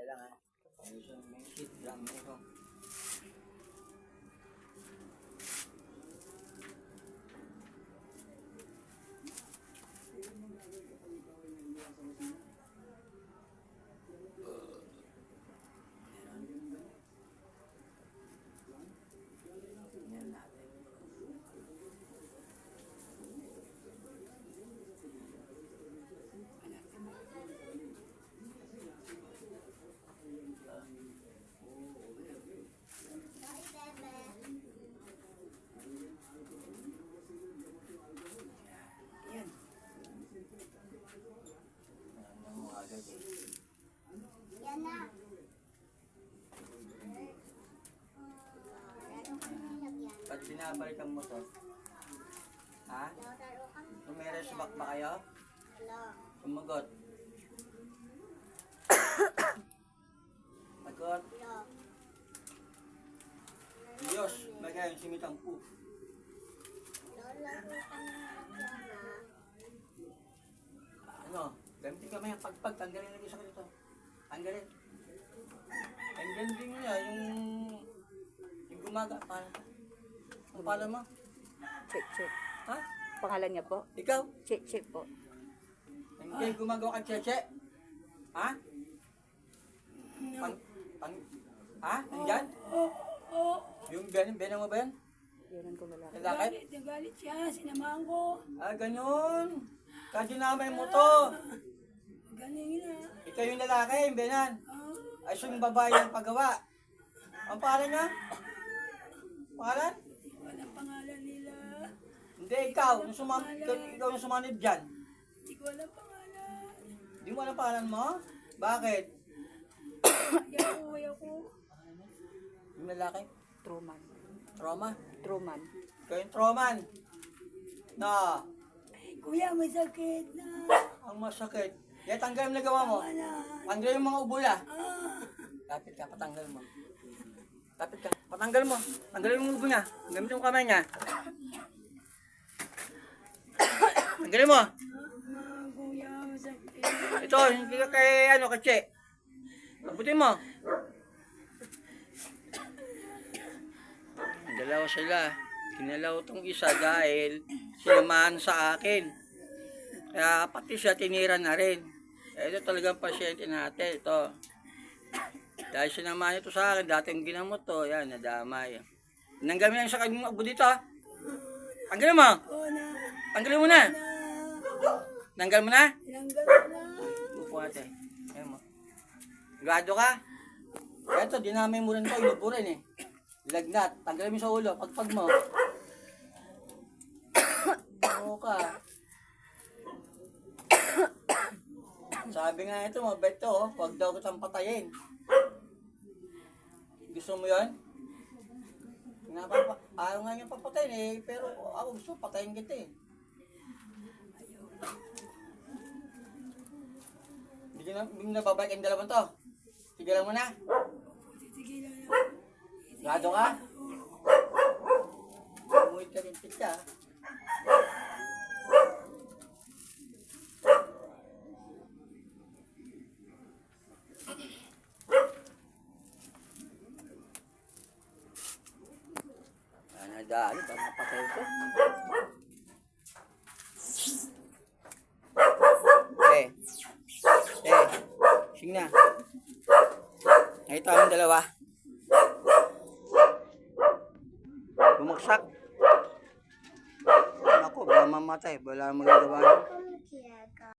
lang ha. May shit lang ito. Yan na. Ba't binabalikan mo to? Ha? Tumere subak ba kayo? Sumagot. Sagot. Diyos, magayang simitang po. Ano? Gamitin ka may pagpag. Tanggalin lagi sa kanito. Tanggalin. Tanggalin din niya yung gumaga. Ang pala mo? Check. Ha? Pangalan niya po? Ikaw? Check po. Hindi gumagawa ka cheche? Ha? Ha? Nandyan? Yung benan mo ba yan? Yanan ko malaki. Lalaki? Nagalit siya, sinamahan ko. Ah, ganun. Kadinamay mo to. Galing na. Ikaw yung lalaki, yung benan. Ay, so yung babae yung paggawa. Ang pangalan niya? Pangalan? Walang pangalan nila. Hindi, ikaw yung sumanib dyan. Hindi ko alam pangalan. Di mo alam pangalan mo? Bakit? Ayaw ko. Yung lalaki? Truman. Trauma? Truman. Ikaw yung Troman. Na, Kuya, may sakit na. ang masakit. Kaya tanggal yung nagawa mo. Tanggal yung mga ubula. Lapit ka, patanggal mo. Lapit ka, patanggal mo. Tanggalin mo yung ubo niya. Gamitin mo kamay niya. Tanggalin mo. Kuya, masakit. Ito, hindi ka kay, kay Abutin mo. Dalawa sila. Kinalaw tong isa dahil sinamahan sa akin. Kaya pati siya tinira na rin. Ito talagang pasyente natin. Ito. Dahil sinamahan ito sa akin, dating ginamot to. Yan, nadamay. Tinanggal mo yan sa kanyang abo dito. Tanggalin mo. Tanggalin mo na. Tanggal mo na. Tinanggal na. Upo natin. Ayan mo. Sigurado ka? Eto, dinamay mo rin ito. Inubo rin eh. Lagnat. Tanggalin mo sa ulo. Pagpag mo. Oo ka. Sabi nga ito, mabait to. Huwag daw kitang patayin. Gusto mo yun? Ayaw nga niyang papatayin eh. Pero ako gusto patayin kita eh. Hindi na babalik ang dalawang to. Tigilan mo na. Tigilan na. Gado ka? Umuwi ka rin pizza. Nadaan, baka mapatay ko. Sige na. Nakita mo dalawa. Bumagsak. Ako, baka mamatay. Wala magagawa.